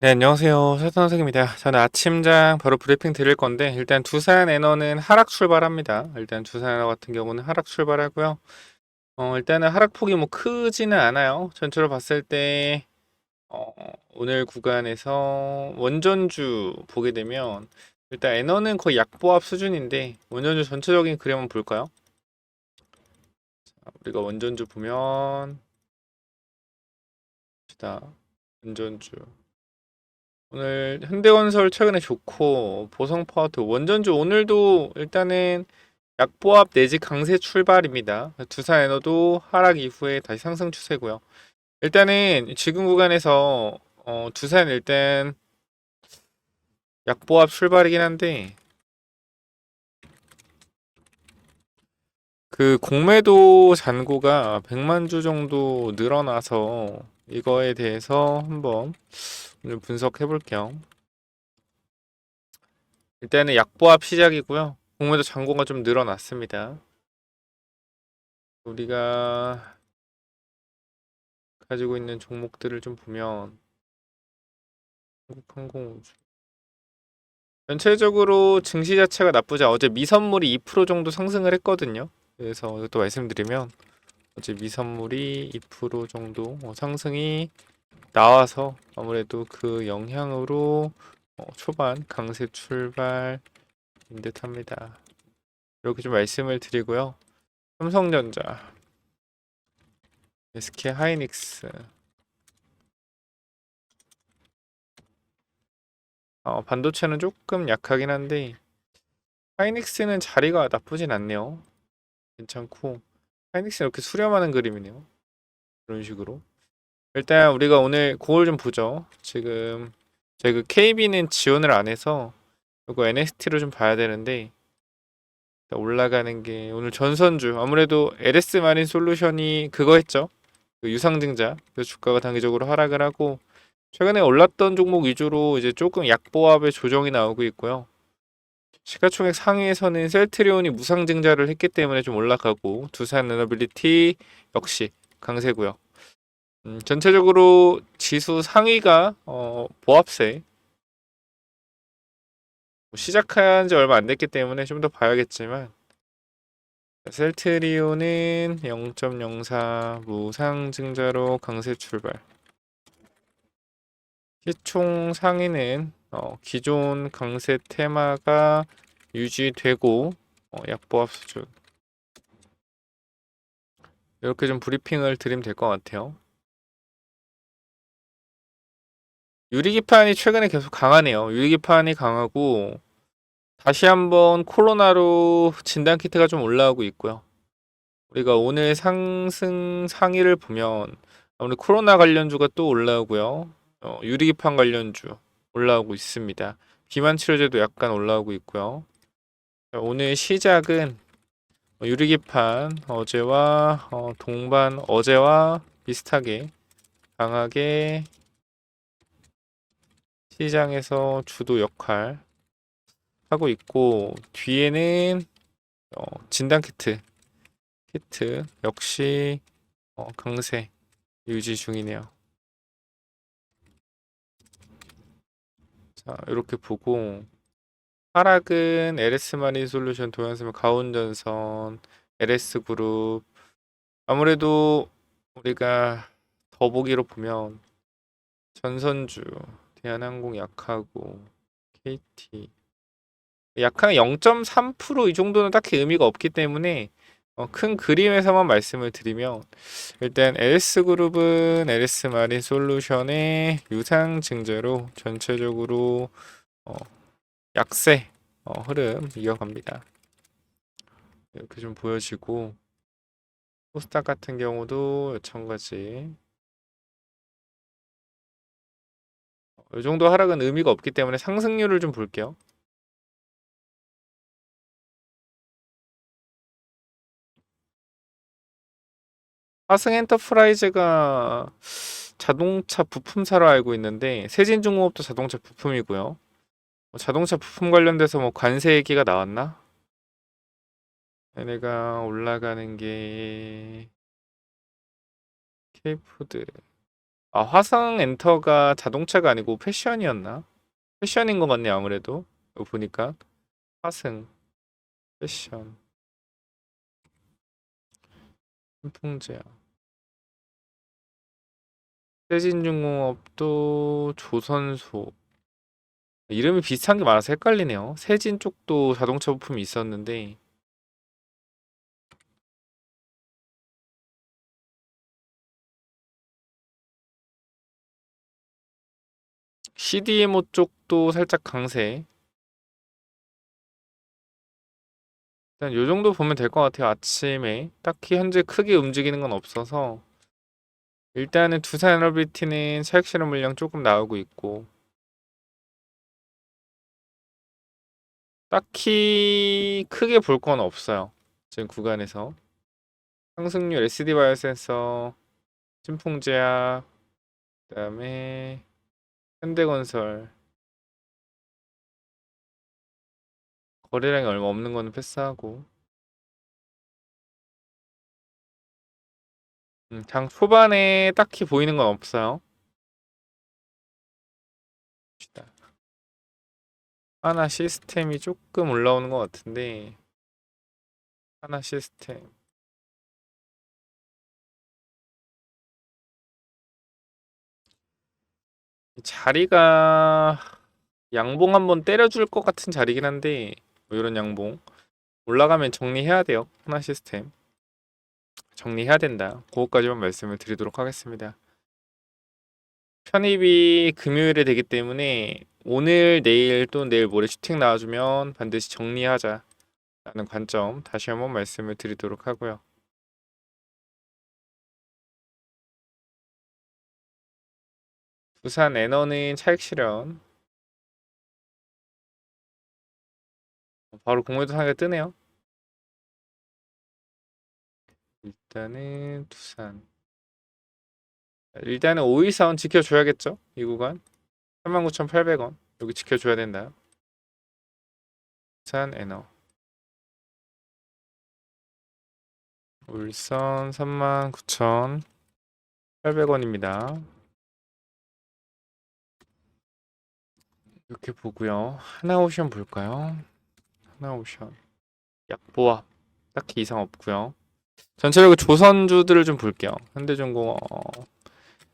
네, 안녕하세요. 설선 선생입니다. 저는 아침장 바로 브리핑 드릴 건데, 일단 두산 에너는 하락 출발합니다. 일단 두산 에너 같은 경우는 하락 출발하고요. 일단은 하락폭이 뭐 크지는 않아요. 전체로 봤을 때, 어, 오늘 구간에서 원전주 보게 되면, 일단 에너는 거의 약보합 수준인데, 원전주 전체적인 그림 한번 볼까요? 우리가 원전주 보면, 봅시다. 원전주. 오늘 현대건설 최근에 좋고 보성파워도 원전주 오늘도 일단은 약보합 내지 강세 출발입니다. 두산에너도 하락 이후에 다시 상승 추세고요. 일단은 지금 구간에서 두산 일단 약보합 출발이긴 한데 그 공매도 잔고가 100만 주 정도 늘어나서 이거에 대해서 한번 오늘 분석해 볼게요. 일단은 약보합 시작이고요. 공매도 잔고가 좀 늘어났습니다. 우리가 가지고 있는 종목들을 좀 보면 한국항공우주 전체적으로 증시 자체가 나쁘지 않아. 어제 미선물이 2% 정도 상승을 했거든요. 그래서 이것도 말씀드리면 어제 미선물이 2% 정도 상승이 나와서 아무래도 그 영향으로 초반 강세 출발인 듯합니다. 이렇게 좀 말씀을 드리고요. 삼성전자, SK 하이닉스 반도체는 조금 약하긴 한데 하이닉스는 자리가 나쁘진 않네요. 괜찮고 하이닉스는 이렇게 수렴하는 그림이네요. 그런 식으로. 일단 우리가 오늘 그걸 좀 보죠. 지금 저희 그 KB는 지원을 안 해서 이거 NXT로 좀 봐야 되는데 올라가는 게 오늘 전선주 아무래도 LS 마린 솔루션이 그거 했죠. 그 유상증자. 그래서 주가가 단기적으로 하락을 하고 최근에 올랐던 종목 위주로 이제 조금 약보합의 조정이 나오고 있고요. 시가총액 상위에서는 셀트리온이 무상증자를 했기 때문에 좀 올라가고 두산 에너빌리티 역시 강세고요. 전체적으로 지수 상위가 보합세 시작한 지 얼마 안 됐기 때문에 좀 더 봐야겠지만 셀트리온은 0.04 무상증자로 강세 출발. 시총 상위는 기존 강세 테마가 유지되고 약보합 수준. 이렇게 좀 브리핑을 드리면 될 것 같아요. 유리기판이 최근에 계속 강하네요. 유리기판이 강하고 다시 한번 코로나로 진단키트가 좀 올라오고 있고요. 우리가 오늘 상승 상위를 보면 오늘 코로나 관련주가 또 올라오고요. 유리기판 관련주 올라오고 있습니다. 비만 치료제도 약간 올라오고 있고요. 자, 오늘 시작은 유리기판 어제와 동반 어제와 비슷하게 강하게 시장에서 주도 역할 하고 있고 뒤에는 진단 키트 역시 강세 유지 중이네요. 자, 이렇게 보고 하락은 LS 마린 솔루션, 도양스면 가온전선, LS 그룹 아무래도 우리가 더보기로 보면 전선주, 대한항공 약하고 KT 약한 0.3%이 정도는 딱히 의미가 없기 때문에 큰 그림에서만 말씀을 드리면 일단 LS그룹은 LS 마린 솔루션의 유상 증제로 전체적으로 어, 약세 흐름 이어갑니다. 이렇게 좀 보여지고 코스닥 같은 경우도 마찬가지 이 정도 하락은 의미가 없기 때문에 상승률을 좀 볼게요. 화승 엔터프라이즈가 자동차 부품사로 알고 있는데 세진중공업도 자동차 부품이고요. 자동차 부품 관련돼서 뭐 관세 얘기가 나왔나? 얘네가 올라가는 게 K푸드. 아, 화성 엔터가 자동차가 아니고 패션이었나? 패션인 것 같네, 아무래도. 이거 보니까. 화승, 패션, 신풍제약. 세진중공업도 조선소. 이름이 비슷한 게 많아서 헷갈리네요. 세진 쪽도 자동차 부품이 있었는데, CDMO 쪽도 살짝 강세. 일단 요 정도 보면 될 것 같아요. 아침에 딱히 현재 크게 움직이는 건 없어서 일단은 두산 에너비티는 차익 실현 물량 조금 나오고 있고 딱히 크게 볼 건 없어요. 지금 구간에서 상승률 SD 바이오센서, 신풍제약, 그다음에 현대건설 거래량이 얼마 없는 거는 패스하고 장 초반에 딱히 보이는 건 없어요. 봅시다. 하나 시스템이 조금 올라오는 것 같은데 하나 시스템 이 자리가 양봉 한번 때려줄 것 같은 자리긴 한데 뭐 이런 양봉 올라가면 정리해야 돼요. 하나 시스템 정리해야 된다. 그거까지만 말씀을 드리도록 하겠습니다. 편입이 금요일에 되기 때문에 오늘 내일 또 내일 모레 슈팅 나와주면 반드시 정리하자 라는 관점 다시 한번 말씀을 드리도록 하고요. 부산 에너는 차익 실현 바로 공매도 상에 뜨네요. 일단은 두산 일단은 5일선 지켜줘야겠죠. 이 구간 39,800원 여기 지켜줘야 된다. 부산 에너 울선 39,800원입니다. 이렇게 보고요. 하나오션 볼까요? 하나오션 약보합 딱히 이상 없고요. 전체적으로 조선주들을 좀 볼게요. 현대중공업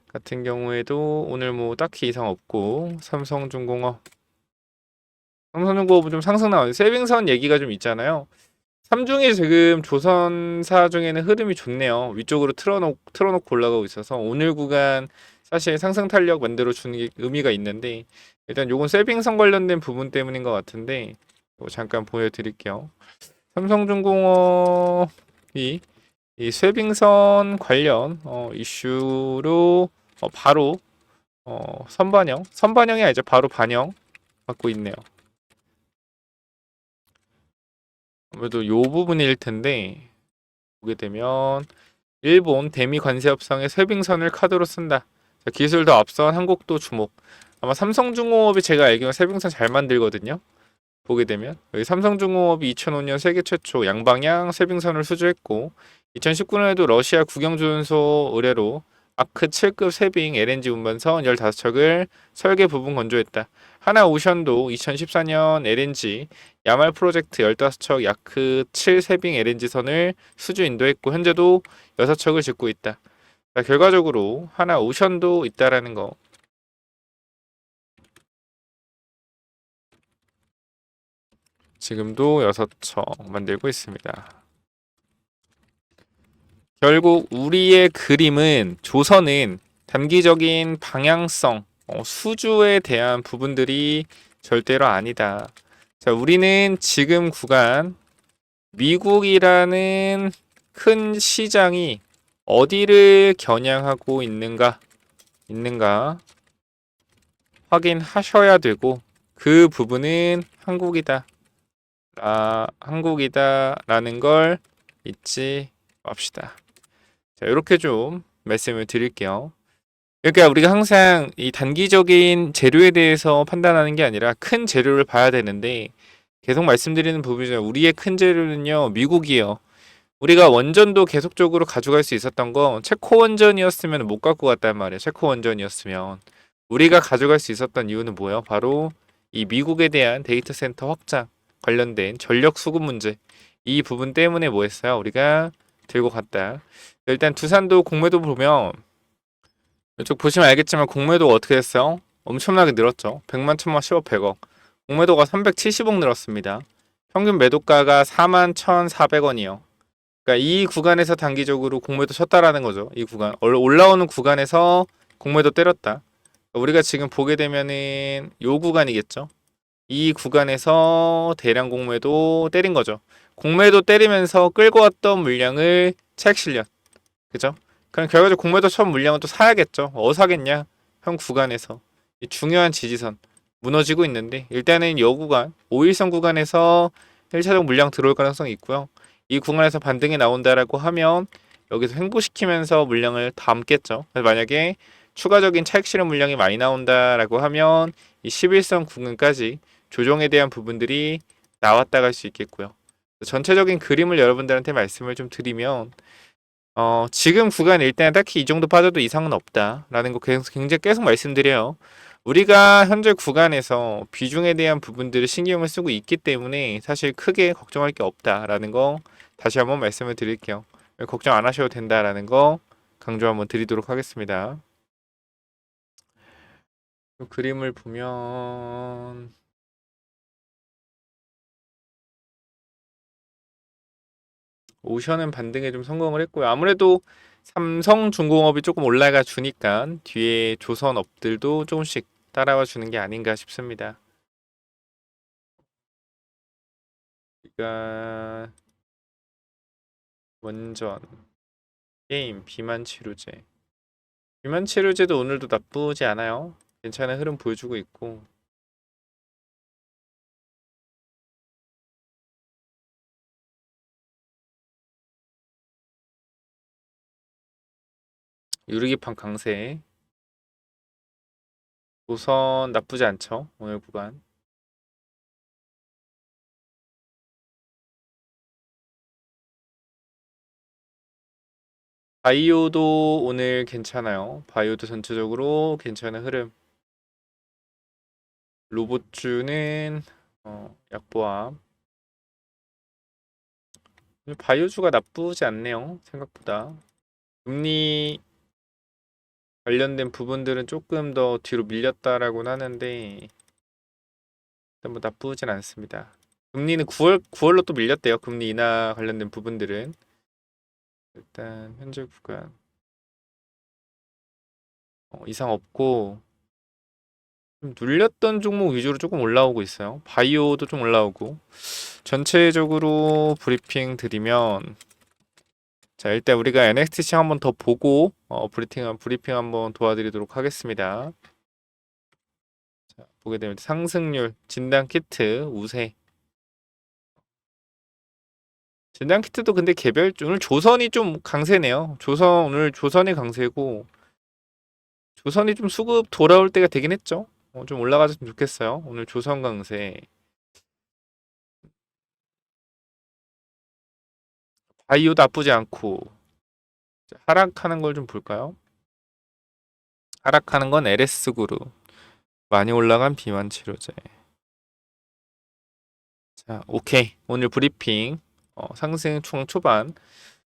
같은 경우에도 오늘 뭐 딱히 이상 없고 삼성중공업은 좀 상승 나오는데 세빙선 얘기가 좀 있잖아요. 삼중에 지금 조선사 중에는 흐름이 좋네요. 위쪽으로 틀어놓고 올라가고 있어서 오늘 구간 사실 상승 탄력 만들어 주는 게 의미가 있는데 일단 요건 세빙선 관련된 부분 때문인 것 같은데 잠깐 보여드릴게요. 삼성중공업이 이 쇠빙선 관련 이슈로 바로 선반영이 아니죠. 바로 반영 받고 있네요. 아무래도 요 부분일 텐데 보게 되면 일본 대미 관세 협상에 쇠빙선을 카드로 쓴다. 자, 기술도 앞선 한국도 주목. 아마 삼성중공업이 제가 알기로는 쇠빙선 잘 만들거든요. 보게 되면 여기 삼성중공업이 2005년 세계 최초 양방향 쇠빙선을 수주했고 2019년에도 러시아 국영조선소 의뢰로 아크 7급 쇠빙 LNG 운반선 15척을 설계 부분 건조했다. 하나오션도 2014년 LNG 야말 프로젝트 15척 야크 7 쇠빙 LNG선을 수주 인도했고 현재도 6척을 짓고 있다. 자, 결과적으로 하나오션도 있다라는 거 지금도 6척 만들고 있습니다. 결국 우리의 그림은 조선은 단기적인 방향성, 수주에 대한 부분들이 절대로 아니다. 자, 우리는 지금 구간 미국이라는 큰 시장이 어디를 겨냥하고 있는가 확인하셔야 되고 그 부분은 한국이다라는 걸 잊지 맙시다. 자, 이렇게 좀 말씀을 드릴게요. 그러니까 우리가 항상 이 단기적인 재료에 대해서 판단하는 게 아니라 큰 재료를 봐야 되는데 계속 말씀드리는 부분이죠. 우리의 큰 재료는요, 미국이에요. 우리가 원전도 계속적으로 가져갈 수 있었던 건 체코 원전이었으면 못 갖고 갔단 말이에요. 체코 원전이었으면. 우리가 가져갈 수 있었던 이유는 뭐예요? 바로 이 미국에 대한 데이터 센터 확장 관련된 전력 수급 문제. 이 부분 때문에 뭐 했어요? 우리가 들고 갔다. 일단 두산도 공매도 보면 이쪽 보시면 알겠지만 공매도가 어떻게 됐어요? 엄청나게 늘었죠. 100만, 1000만, 10억, 100억. 공매도가 370억 늘었습니다. 평균 매도가가 4만 1,400원이요. 그러니까 이 구간에서 단기적으로 공매도 쳤다라는 거죠. 이 구간. 올라오는 구간에서 공매도 때렸다. 우리가 지금 보게 되면은 요 구간이겠죠. 이 구간에서 대량 공매도 때린 거죠. 공매도 때리면서 끌고 왔던 물량을 차익 실현. 그죠? 그럼 결과적으로 공매도 첫 물량은 또 사야겠죠. 사겠냐? 현 구간에서. 이 중요한 지지선 무너지고 있는데 일단은 요 구간 5일선 구간에서 1차적 물량 들어올 가능성이 있고요. 이 구간에서 반등이 나온다라고 하면 여기서 횡보시키면서 물량을 담겠죠. 그래서 만약에 추가적인 차익 실현 물량이 많이 나온다라고 하면 이 11선 구간까지 조정에 대한 부분들이 나왔다 갈 수 있겠고요. 전체적인 그림을 여러분들한테 말씀을 좀 드리면 지금 구간 일단 딱히 이 정도 빠져도 이상은 없다라는 거 굉장히 계속 말씀드려요. 우리가 현재 구간에서 비중에 대한 부분들을 신경을 쓰고 있기 때문에 사실 크게 걱정할 게 없다라는 거 다시 한번 말씀을 드릴게요. 걱정 안 하셔도 된다라는 거 강조 한번 드리도록 하겠습니다. 그림을 보면 오션은 반등에 좀 성공을 했고요. 아무래도 삼성중공업이 조금 올라가 주니까 뒤에 조선업들도 조금씩 따라와 주는 게 아닌가 싶습니다. 그러니까 원전, 게임, 비만치료제. 비만치료제도 오늘도 나쁘지 않아요. 괜찮은 흐름 보여주고 있고. 유르기판 강세. 우선 나쁘지 않죠. 오늘 구간. 바이오도 오늘 괜찮아요. 바이오도 전체적으로 괜찮은 흐름. 로봇주는 약보합. 바이오주가 나쁘지 않네요. 생각보다. 금리 관련된 부분들은 조금 더 뒤로 밀렸다라고는 하는데 일단 뭐 나쁘진 않습니다. 금리는 9월로 또 밀렸대요. 금리 인하 관련된 부분들은. 일단 현재 구간 이상 없고 좀 눌렸던 종목 위주로 조금 올라오고 있어요. 바이오도 좀 올라오고 전체적으로 브리핑 드리면 자 일단 우리가 NXT 한번 더 보고 브리핑 한번 도와드리도록 하겠습니다. 자, 보게 되면 상승률, 진단 키트, 우세. 진단 키트도 근데 개별 오늘 조선이 좀 강세네요. 오늘 조선이 강세고 조선이 좀 수급 돌아올 때가 되긴 했죠. 좀 올라가졌으면 좋겠어요. 오늘 조선 강세. 바이오 나쁘지 않고 하락하는 걸 좀 볼까요? 하락하는 건 LS 그룹. 많이 올라간 비만 치료제. 자, 오케이. 오늘 브리핑 상승 총 초반.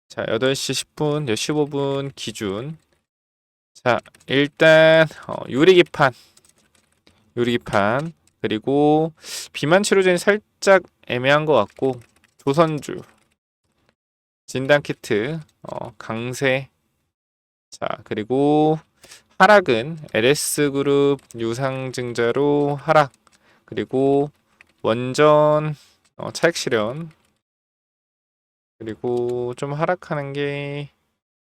자, 8시 10분, 10시 15분 기준. 자, 일단 유리기판 그리고 비만 치료제는 살짝 애매한 것 같고 조선주 진단 키트 강세. 자, 그리고 하락은 LS 그룹 유상증자로 하락. 그리고 원전 차익 실현. 그리고 좀 하락하는 게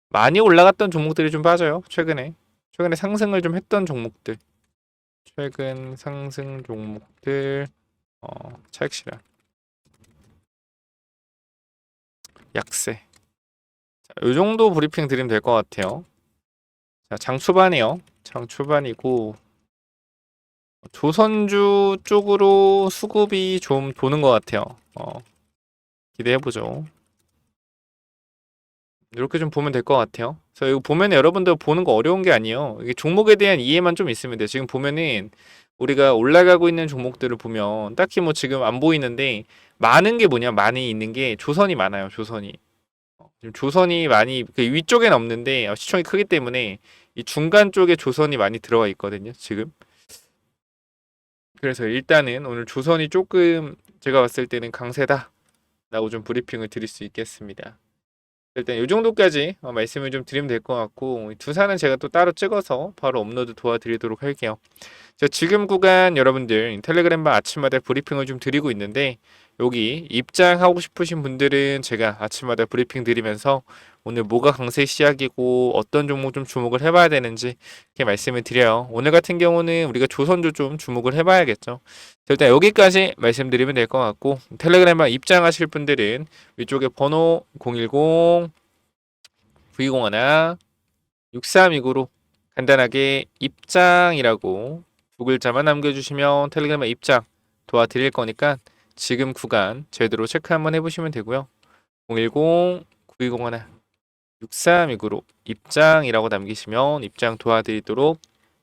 많이 올라갔던 종목들이 좀 빠져요. 최근에 상승을 좀 했던 종목들. 최근 상승 종목들 차익 실현. 약세. 자, 요 정도 브리핑 드리면 될 것 같아요. 자, 장 초반이요. 장 초반이고 조선주 쪽으로 수급이 좀 도는 것 같아요. 기대해보죠. 이렇게 좀 보면 될 것 같아요. 그래서 이거 보면 여러분들 보는 거 어려운 게 아니에요. 이게 종목에 대한 이해만 좀 있으면 돼요. 지금 보면은 우리가 올라가고 있는 종목들을 보면 딱히 뭐 지금 안 보이는데 많은 게 뭐냐, 많이 있는 게 조선이 많아요. 조선이. 지금 조선이 많이 그 위쪽엔 없는데 시총이 크기 때문에 이 중간 쪽에 조선이 많이 들어가 있거든요. 지금. 그래서 일단은 오늘 조선이 조금 제가 봤을 때는 강세다라고 좀 브리핑을 드릴 수 있겠습니다. 일단 이 정도까지 말씀을 좀 드리면 될 것 같고 두산은 제가 또 따로 찍어서 바로 업로드 도와드리도록 할게요. 지금 구간 여러분들 텔레그램방 아침마다 브리핑을 좀 드리고 있는데 여기 입장하고 싶으신 분들은 제가 아침마다 브리핑 드리면서 오늘 뭐가 강세 시작이고 어떤 종목 좀 주목을 해봐야 되는지 이렇게 말씀을 드려요. 오늘 같은 경우는 우리가 조선주 좀 주목을 해봐야겠죠. 일단 여기까지 말씀드리면 될 것 같고 텔레그램방 입장하실 분들은 위쪽에 번호 010 V01 6329로 간단하게 입장이라고 두 글자만 남겨주시면 텔레그램에 입장 도와드릴 거니까 지금 구간 제대로 체크 한번 해보시면 되고요. 010 9201 6329로 입장이라고 남기시면 입장 도와드리도록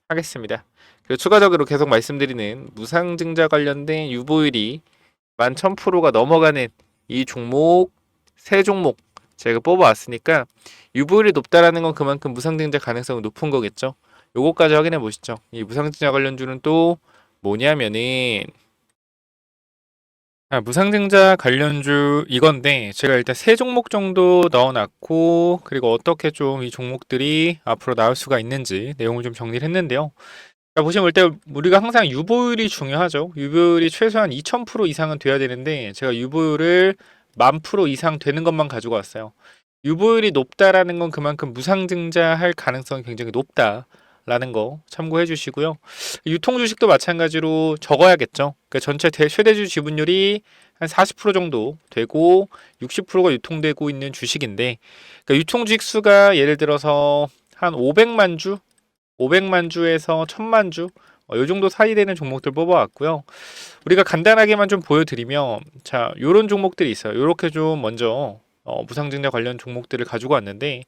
하겠습니다. 그리고 추가적으로 계속 말씀드리는 무상증자 관련된 유보율이 11,000%가 넘어가는 이 종목 세 종목 제가 뽑아왔으니까 유보율이 높다라는 건 그만큼 무상증자 가능성이 높은 거겠죠. 요거까지 확인해 보시죠. 이 무상증자 관련주는 또 뭐냐면은 무상증자 관련주 이건데 제가 일단 세 종목 정도 넣어놨고 그리고 어떻게 좀 이 종목들이 앞으로 나올 수가 있는지 내용을 좀 정리를 했는데요. 자, 보시면 일단 우리가 항상 유보율이 중요하죠. 유보율이 최소한 2000% 이상은 돼야 되는데 제가 유보율을 10,000% 이상 되는 것만 가지고 왔어요. 유보율이 높다라는 건 그만큼 무상증자할 가능성이 굉장히 높다라는 거 참고해 주시고요. 유통 주식도 마찬가지로 적어야겠죠. 그러니까 전체 최대주 지분율이 한 40% 정도 되고 60%가 유통되고 있는 주식인데 그러니까 유통 주식 수가 예를 들어서 한 500만 주 500만 주에서 1000만 주, 요 정도 사이 되는 종목들 뽑아왔고요. 우리가 간단하게만 좀 보여드리면, 자, 요런 종목들이 있어요. 요렇게 좀 먼저 무상증자 관련 종목들을 가지고 왔는데,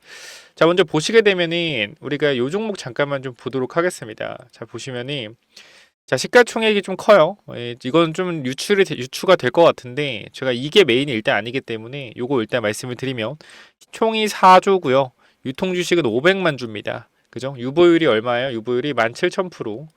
자, 먼저 보시게 되면은 우리가 요 종목 잠깐만 좀 보도록 하겠습니다. 자, 보시면은 자, 시가총액이 좀 커요. 이건 좀 유추가 될 것 같은데, 제가 이게 메인이 일단 아니기 때문에 요거 일단 말씀을 드리면, 총이 4조고요. 유통주식은 500만 주입니다. 그죠? 유보율이 얼마예요? 유보율이 17,000%.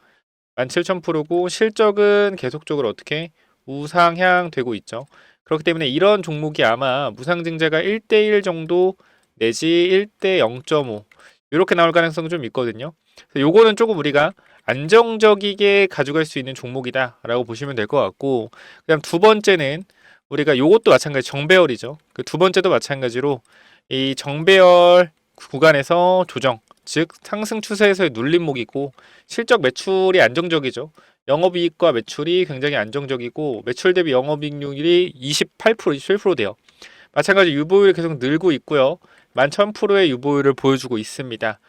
17,000%고 실적은 계속적으로 어떻게 우상향 되고 있죠. 그렇기 때문에 이런 종목이 아마 무상증자가 1대1 정도 내지 1대 0.5 이렇게 나올 가능성이 좀 있거든요. 요거는 조금 우리가 안정적이게 가져갈 수 있는 종목이다라고 보시면 될 것 같고 그다음 두 번째는 우리가 요것도 마찬가지 정배열이죠. 그 두 번째도 마찬가지로 이 정배열 구간에서 조정 즉 상승 추세에서의 눌림목이고 실적 매출이 안정적이죠. 영업이익과 매출이 굉장히 안정적이고 매출 대비 영업이익률이 28%, 27% 돼요. 마찬가지 유보율이 계속 늘고 있고요. 11,000%의 유보율을 보여주고 있습니다.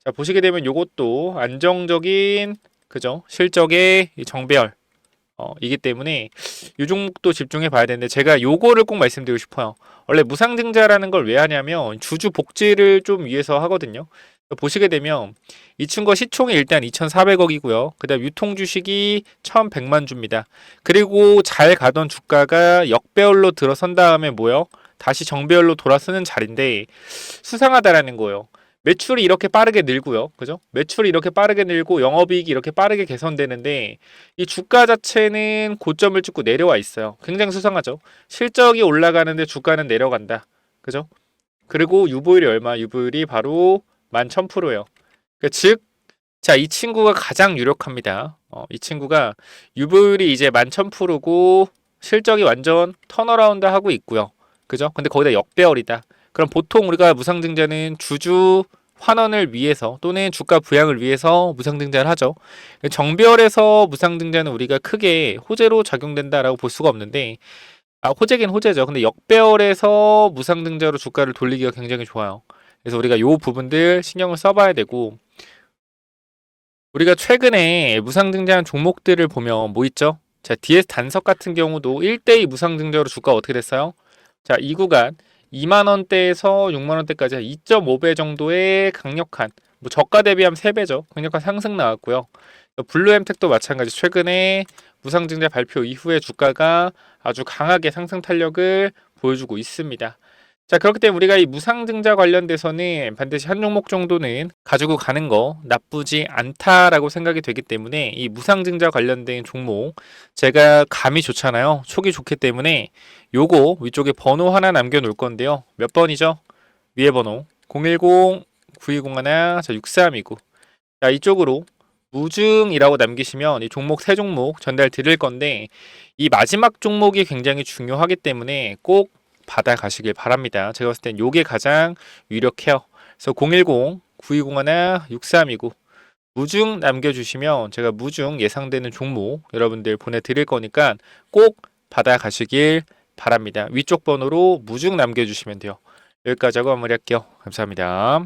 자, 보시게 되면 이것도 안정적인 그죠? 실적의 정배열 이기 때문에 이 종목도 집중해 봐야 되는데 제가 요거를 꼭 말씀드리고 싶어요. 원래 무상증자라는 걸 왜 하냐면 주주 복지를 좀 위해서 하거든요. 보시게 되면 이 친구가 시총이 일단 2,400억이고요. 그 다음 유통 주식이 1,100만 주입니다. 그리고 잘 가던 주가가 역배열로 들어선 다음에 뭐요? 다시 정배열로 돌아서는 자리인데 수상하다라는 거예요. 매출이 이렇게 빠르게 늘고요. 그죠? 매출이 이렇게 빠르게 늘고 영업이익이 이렇게 빠르게 개선되는데 이 주가 자체는 고점을 찍고 내려와 있어요. 굉장히 수상하죠. 실적이 올라가는데 주가는 내려간다. 그죠? 그리고 유보율이 얼마? 유보율이 바로 11,000%예요. 즉, 자, 이 친구가 가장 유력합니다. 이 친구가 유보율이 이제 11,000%고 실적이 완전 턴어라운드 하고 있고요. 그죠? 근데 거기다 역배열이다. 그럼 보통 우리가 무상증자는 주주 환원을 위해서 또는 주가 부양을 위해서 무상증자를 하죠. 정배열에서 무상증자는 우리가 크게 호재로 작용된다라고 볼 수가 없는데 호재긴 호재죠. 근데 역배열에서 무상증자로 주가를 돌리기가 굉장히 좋아요. 그래서 우리가 요 부분들 신경을 써봐야 되고 우리가 최근에 무상증자한 종목들을 보면 뭐 있죠? 자, DS 단석 같은 경우도 1대2 무상증자로 주가가 어떻게 됐어요? 자, 이 구간 2만 원대에서 6만 원대까지 2.5배 정도의 강력한, 뭐 저가 대비하면 3배죠. 강력한 상승 나왔고요. 블루엠텍도 마찬가지 최근에 무상증자 발표 이후에 주가가 아주 강하게 상승 탄력을 보여주고 있습니다. 자, 그렇기 때문에 우리가 이 무상증자 관련돼서는 반드시 한 종목 정도는 가지고 가는 거 나쁘지 않다라고 생각이 되기 때문에 이 무상증자 관련된 종목 제가 감이 좋잖아요. 촉이 좋기 때문에 요거 위쪽에 번호 하나 남겨 놓을 건데요. 몇 번이죠? 위에 번호 010-9201-6329. 자, 이쪽으로 무증이라고 남기시면 이 종목 세 종목 전달 드릴 건데 이 마지막 종목이 굉장히 중요하기 때문에 꼭 받아가시길 바랍니다. 제가 봤을 땐 요게 가장 유력해요. 그래서 010-9201-6329 무증 남겨주시면 제가 무증 예상되는 종목 여러분들 보내드릴 거니까 꼭 받아가시길 바랍니다. 위쪽 번호로 무증 남겨주시면 돼요. 여기까지 하고 마무리할게요. 감사합니다.